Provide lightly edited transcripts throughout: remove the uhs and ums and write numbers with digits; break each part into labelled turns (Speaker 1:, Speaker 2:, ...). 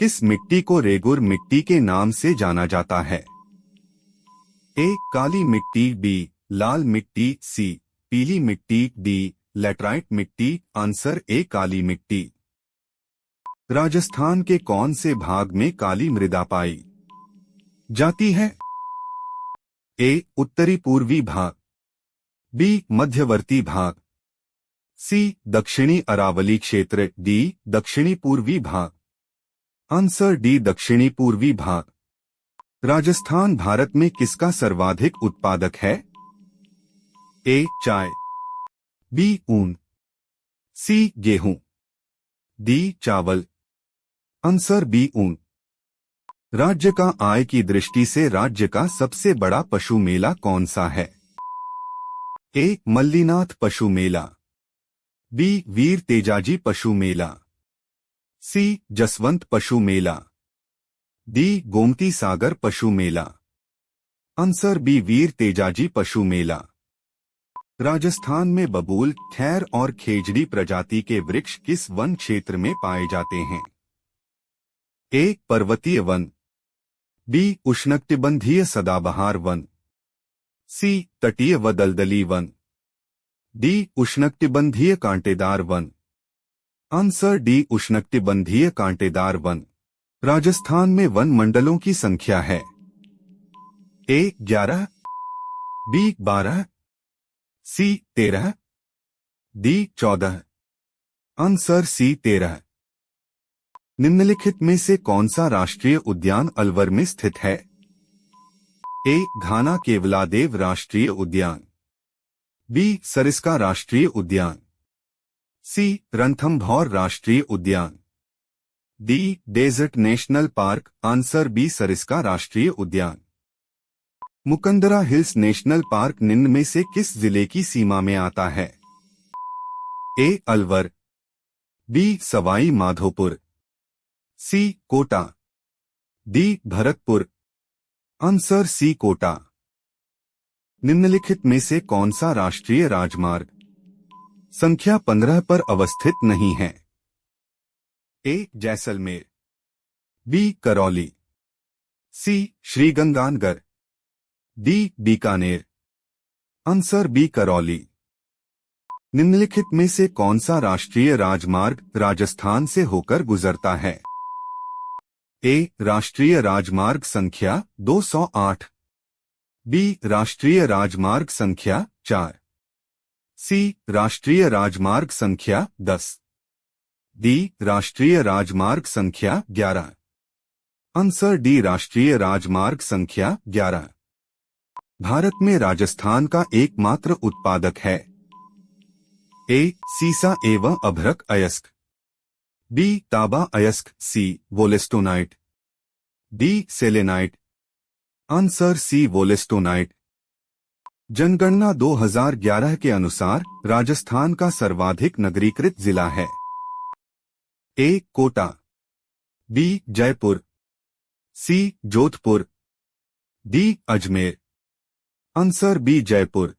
Speaker 1: किस मिट्टी को रेगुर मिट्टी के नाम से जाना जाता है? ए काली मिट्टी, बी लाल मिट्टी, सी पीली मिट्टी, डी लैटराइट मिट्टी। आंसर ए काली मिट्टी। राजस्थान के कौन से भाग में काली मृदा पाई जाती है? ए उत्तरी पूर्वी भाग, बी मध्यवर्ती भाग, सी दक्षिणी अरावली क्षेत्र, डी दक्षिणी पूर्वी भाग। आंसर डी दक्षिणी पूर्वी भाग। राजस्थान भारत में किसका सर्वाधिक उत्पादक है? ए चाय, बी ऊन, सी गेहूं, डी चावल। आंसर बी ऊन। राज्य का आय की दृष्टि से राज्य का सबसे बड़ा पशु मेला कौन सा है? ए मल्लीनाथ पशु मेला, बी वीर तेजाजी पशु मेला, सी जसवंत पशु मेला, डी गोमती सागर पशु मेला। आंसर बी वीर तेजाजी पशु मेला। राजस्थान में बबूल, खैर और खेजड़ी प्रजाति के वृक्ष किस वन क्षेत्र में पाए जाते हैं? ए पर्वतीय वन, बी उष्णकटिबंधीय सदाबहार वन, सी तटीय व दलदली वन, डी उष्णकटिबंधीय कांटेदार वन। आंसर डी उष्णकटिबंधीय कांटेदार वन। राजस्थान में वन मंडलों की संख्या है? A 11, B 12, C 13, D 14। Answer C 13। निम्नलिखित में से कौन सा राष्ट्रीय उद्यान अलवर में स्थित है? ए घाना केवलादेव राष्ट्रीय उद्यान, बी सरिस्का राष्ट्रीय उद्यान, सी रणथंभौर राष्ट्रीय उद्यान, D desert national park. Answer B Sariska राष्ट्रीय उद्यान। मुकंदरा हिल्स नेशनल पार्क निम्न में से किस जिले की सीमा में आता है? A Alwar, B Sawai Madhopur, C Kota, D Bharatpur. Answer C Kota. निम्नलिखित में से कौन सा राष्ट्रीय राजमार्ग संख्या 15 पर अवस्थित नहीं है? A Jaisalmer, B Karauli, C Sriganganagar, D Bikaner. Answer B Karauli. निम्नलिखित में से कौन सा राष्ट्रीय राजमार्ग राजस्थान से होकर गुजरता है? ए राष्ट्रीय राजमार्ग संख्या 208, बी राष्ट्रीय राजमार्ग संख्या 4, सी राष्ट्रीय राजमार्ग संख्या 10, डी राष्ट्रीय राजमार्ग संख्या 11। आंसर डी राष्ट्रीय राजमार्ग संख्या 11। भारत में राजस्थान का एकमात्र उत्पादक है? ए सीसा एवं अभ्रक अयस्क, बी तांबा अयस्क, C wollastonite, D selenite. Answer C wollastonite. जनगणना 2011 के अनुसार राजस्थान का सर्वाधिक नगरीकृत जिला है? A Kota, B Jaipur, C Jodhpur, D Ajmer. Answer B Jaipur.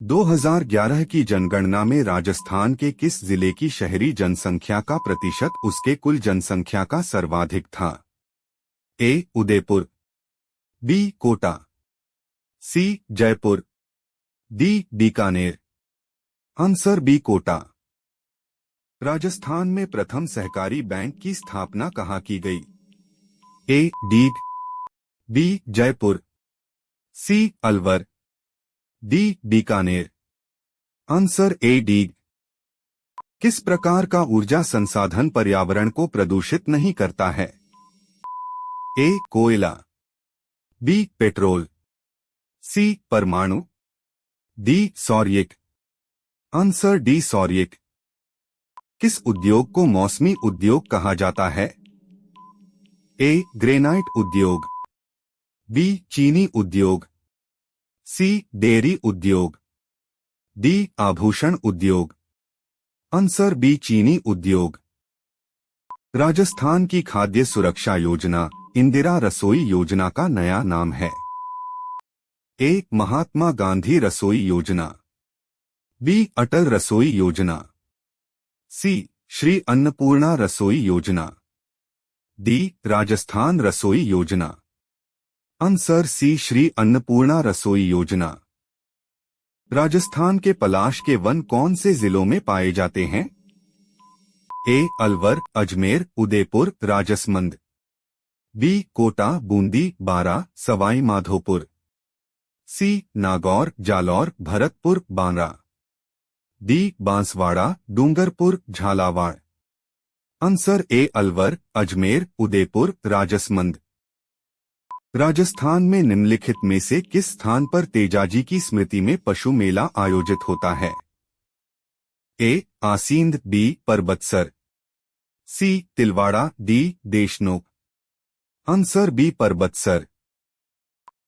Speaker 1: 2011 की जनगणना में राजस्थान के किस जिले की शहरी जनसंख्या का प्रतिशत उसके कुल जनसंख्या का सर्वाधिक था? A Udaipur, B Kota, C Jaipur, D Bikaner. Answer B Kota. Rajasthan में प्रथम सहकारी बैंक की स्थापना कहाँ की गई? A Deeg, B Jaipur, C Alwar, D Bikaner. Answer A Deeg. किस प्रकार का ऊर्जा संसाधन पर्यावरण को प्रदूषित नहीं करता है? ए कोयला, बी पेट्रोल, सी परमाणु, डी सौर्यिक। आंसर डी सौर्यिक। किस उद्योग को मौसमी उद्योग कहा जाता है? ए ग्रेनाइट उद्योग, बी चीनी उद्योग, सी डेयरी उद्योग, डी आभूषण उद्योग। आंसर बी चीनी उद्योग। राजस्थान की खाद्य सुरक्षा योजना इंदिरा रसोई योजना का नया नाम है? ए महात्मा गांधी रसोई योजना, बी अटल रसोई योजना, सी श्री अन्नपूर्णा रसोई योजना, डी राजस्थान रसोई योजना। आंसर सी श्री अन्नपूर्णा रसोई योजना। राजस्थान के पलाश के वन कौन से जिलों में पाए जाते हैं? A Alwar, Ajmer, Udaipur, Rajsamand. B Kota, Bundi, Bara, Sawai Madhopur. C Nagaur, Jalore, Bharatpur, Bandra. D Banswara, Dungarpur, Jhalawar. Answer A Alwar, Ajmer, Udaipur, Rajsamand. Rajasthan में निम्नलिखित में से किस स्थान पर तेजाजी की स्मृति में पशु मेला आयोजित होता है? A Asind, B Parbatsar. C Tilwara, D Deshnok. Answer B Parbatsar.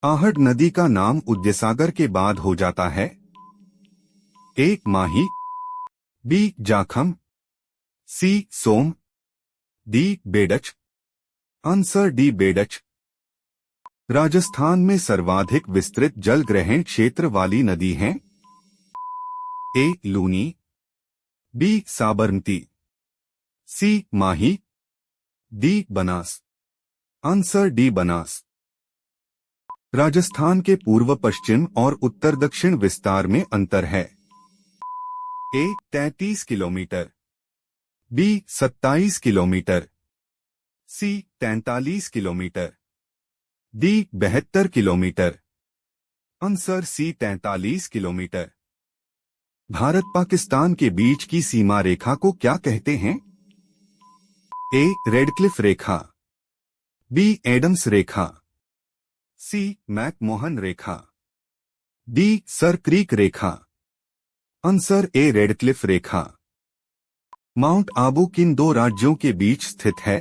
Speaker 1: Ahat नदी का नाम उद्यसागर के बाद हो जाता है? A Mahi, B Jakham, C Som, D Berach. Answer D Berach. Rajasthan में सर्वाधिक विस्तृत जल ग्रहण क्षेत्र वाली नदी है? A Luni, B Sabarmati, C Mahi, D Banas. Answer D Banas. Rajasthan के पूर्व पश्चिम और उत्तर दक्षिण विस्तार में अंतर है? A 33 kilometre, B 27 kilometre, C 43 kilometre, D 72 kilometre. Answer C 43 kilometre. Bharat Pakistan के बीच की सीमा रेखा को क्या कहते हैं? ए रेडक्लिफ रेखा, बी एडम्स रेखा, सी मैकमोहन रेखा, डी सर क्रीक रेखा। आंसर ए रेडक्लिफ रेखा। माउंट आबू किन दो राज्यों के बीच स्थित है?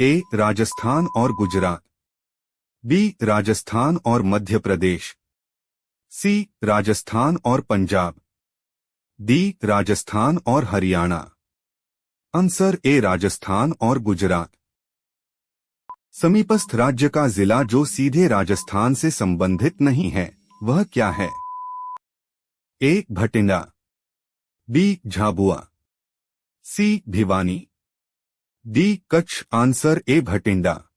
Speaker 1: ए राजस्थान और गुजरात, बी राजस्थान और मध्य प्रदेश, सी राजस्थान और पंजाब, डी राजस्थान और हरियाणा। आंसर ए राजस्थान और गुजरात। समीपस्थ राज्य का जिला जो सीधे राजस्थान से संबंधित नहीं है वह क्या है? A Bathinda, B Jhabua, C Bhiwani, D Kutch. Answer A Bathinda.